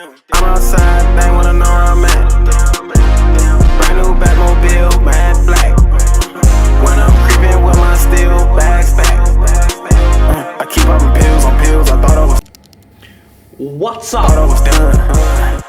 I'm outside, they wanna know where I'm at. Brand new Batmobile, mad black. When I'm creeping with my steel bag stack. I keep popping pills on pills, I thought I was. What's up? Thought I was done.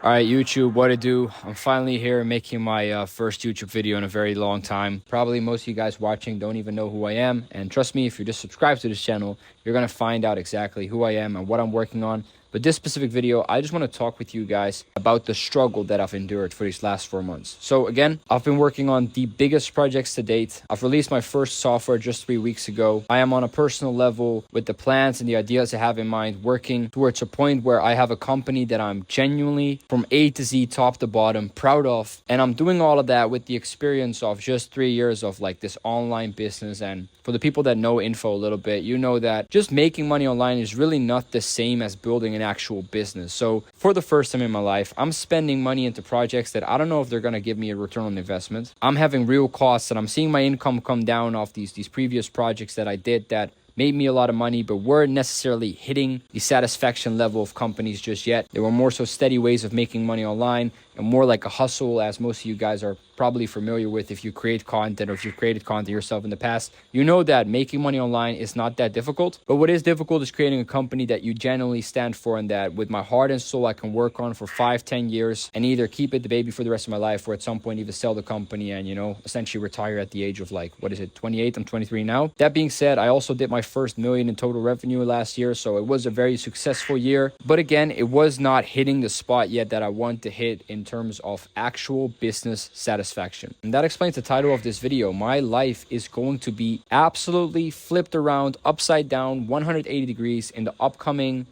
Alright YouTube, what to do? I'm finally here making my first YouTube video in a very long time. Probably most of you guys watching don't even know who I am. And trust me, if you're just subscribed to this channel, you're going to find out exactly who I am and what I'm working on. But this specific video, I just want to talk with you guys about the struggle that I've endured for these last 4 months. So again, I've been working on the biggest projects to date. I've released my first software just 3 weeks ago. I am on a personal level with the plans and the ideas I have in mind, working towards a point where I have a company that I'm genuinely from A to Z, top to bottom, proud of. And I'm doing all of that with the experience of just 3 years of like this online business. And for the people that know info a little bit, you know that just making money online is really not the same as building an actual business. So for the first time in my life, I'm spending money into projects that I don't know if they're going to give me a return on investment. I'm having real costs and I'm seeing my income come down off these previous projects that I did that made me a lot of money, but weren't necessarily hitting the satisfaction level of companies just yet. They were more so steady ways of making money online and more like a hustle, as most of you guys are probably familiar with. If you create content or if you've created content yourself in the past, you know that making money online is not that difficult. But what is difficult is creating a company that you genuinely stand for and that with my heart and soul I can work on for 5-10 years and either keep it the baby for the rest of my life or at some point either sell the company and, you know, essentially retire at the age of like, what is it, 28? I'm 23 now. That being said, I also did my first million in total revenue last year, so it was a very successful year. But again, it was not hitting the spot yet that I want to hit in terms of actual business satisfaction. And that explains the title of this video. My life is going to be absolutely flipped around, upside down, 180 degrees in the upcoming,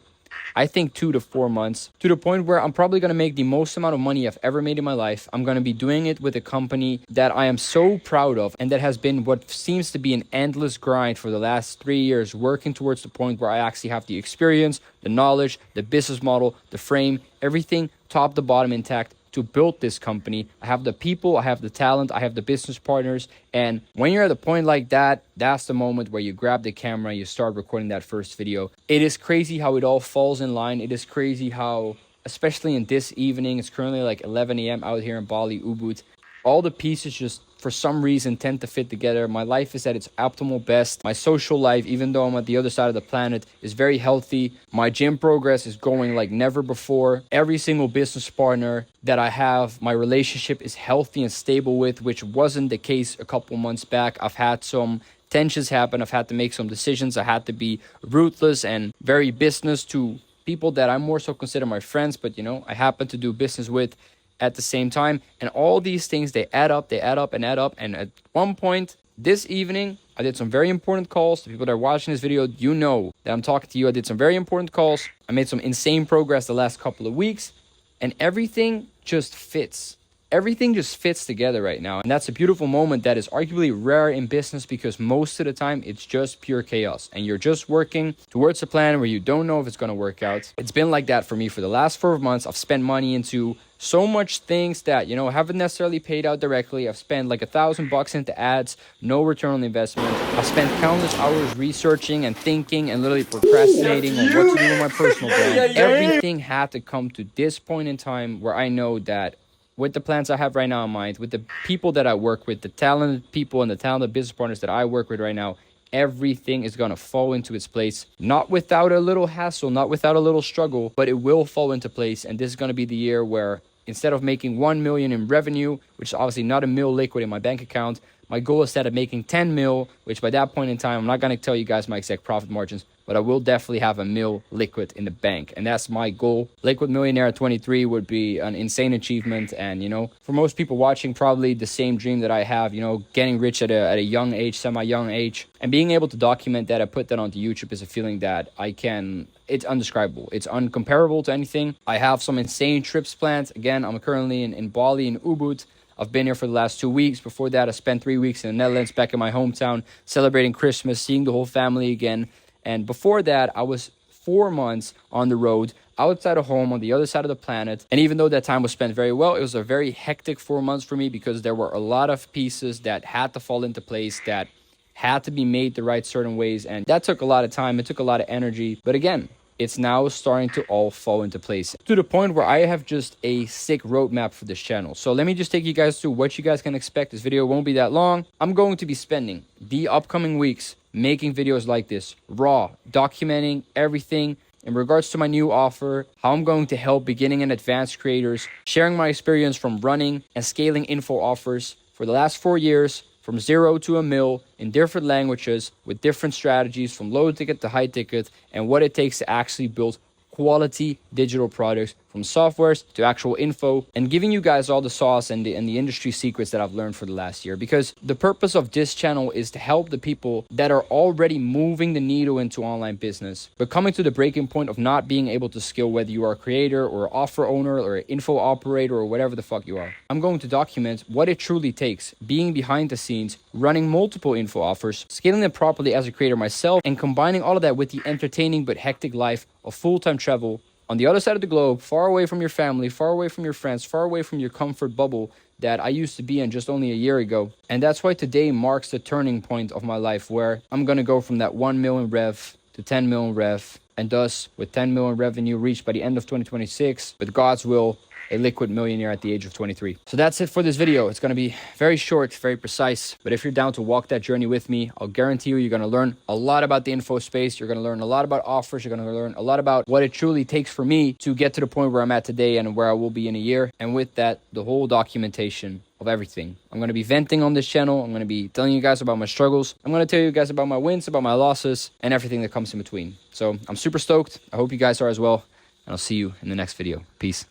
I think, 2 to 4 months, to the point where I'm probably going to make the most amount of money I've ever made in my life. I'm going to be doing it with a company that I am so proud of and that has been what seems to be an endless grind for the last 3 years, working towards the point where I actually have the experience, the knowledge, the business model, the frame, everything top to bottom intact to build this company. I have the people, I have the talent, I have the business partners. And when you're at a point like that, that's the moment where you grab the camera, you start recording that first video. It is crazy how it all falls in line. It is crazy how, especially in this evening, it's currently like 11 a.m. out here in Bali, Ubud. All the pieces just for some reason tend to fit together. My life is at its optimal best. My social life, even though I'm at the other side of the planet, is very healthy. My gym progress is going like never before. Every single business partner that I have, my relationship is healthy and stable with, which wasn't the case a couple months back. I've had some tensions happen. I've had to make some decisions. I had to be ruthless and very business to people that I more so consider my friends, but you know, I happen to do business with at the same time. And all these things, they add up and add up. And at one point this evening, I did some very important calls. The people that are watching this video, you know that I'm talking to you. I did some very important calls. I made some insane progress the last couple of weeks, and everything just fits. Everything just fits together right now. And that's a beautiful moment that is arguably rare in business because most of the time it's just pure chaos and you're just working towards a plan where you don't know if it's going to work out. It's been like that for me for the last 4 months. I've spent money into so much things that, you know, haven't necessarily paid out directly. I've spent like $1,000 into ads, no return on investment. I've spent countless hours researching and thinking and literally procrastinating on what to do with my personal brand. Everything had to come to this point in time where I know that with the plans I have right now in mind, with the people that I work with, the talented people and the talented business partners that I work with right now, everything is going to fall into its place. Not without a little hassle, not without a little struggle, but it will fall into place. And this is going to be the year where instead of making 1 million in revenue, which is obviously not a mil liquid in my bank account, my goal is set at making 10 mil, which by that point in time, I'm not going to tell you guys my exact profit margins, but I will definitely have a mil liquid in the bank. And that's my goal. Liquid millionaire at 23 would be an insane achievement. And, you know, for most people watching, probably the same dream that I have, you know, getting rich at a young age, semi-young age, and being able to document that, I put that onto YouTube is a feeling that I can, it's undescribable. It's uncomparable to anything. I have some insane trips planned. Again, I'm currently in Bali, in Ubud. I've been here for the last 2 weeks. Before that, I spent 3 weeks in the Netherlands, back in my hometown, celebrating Christmas, seeing the whole family again. And before that, I was 4 months on the road, outside of home, on the other side of the planet. And even though that time was spent very well, it was a very hectic 4 months for me because there were a lot of pieces that had to fall into place, that had to be made the right certain ways. And that took a lot of time. It took a lot of energy. But again, it's now starting to all fall into place to the point where I have just a sick roadmap for this channel. So let me just take you guys through what you guys can expect. This video won't be that long. I'm going to be spending the upcoming weeks making videos like this, raw, documenting everything in regards to my new offer, how I'm going to help beginning and advanced creators, sharing my experience from running and scaling info offers for the last 4 years, from 0 to a mil in different languages with different strategies from low ticket to high ticket, and what it takes to actually build quality digital products from softwares to actual info, and giving you guys all the sauce and the industry secrets that I've learned for the last year. Because the purpose of this channel is to help the people that are already moving the needle into online business, but coming to the breaking point of not being able to scale, whether you are a creator or an offer owner or an info operator or whatever the fuck you are. I'm going to document what it truly takes, being behind the scenes, running multiple info offers, scaling them properly as a creator myself, and combining all of that with the entertaining but hectic life of full-time travel on the other side of the globe, far away from your family, far away from your friends, far away from your comfort bubble that I used to be in just only a year ago. And that's why today marks the turning point of my life, where I'm going to go from that 1 million rev to 10 million rev, and thus with 10 million revenue reached by the end of 2026, with God's will, a liquid millionaire at the age of 23. So that's it for this video. It's going to be very short, very precise, but if you're down to walk that journey with me, I'll guarantee you're going to learn a lot about the info space. You're going to learn a lot about offers. You're going to learn a lot about what it truly takes for me to get to the point where I'm at today and where I will be in a year. And with that, the whole documentation of everything. I'm going to be venting on this channel. I'm going to be telling you guys about my struggles. I'm going to tell you guys about my wins, about my losses, and everything that comes in between. So I'm super stoked. I hope you guys are as well. And I'll see you in the next video. Peace.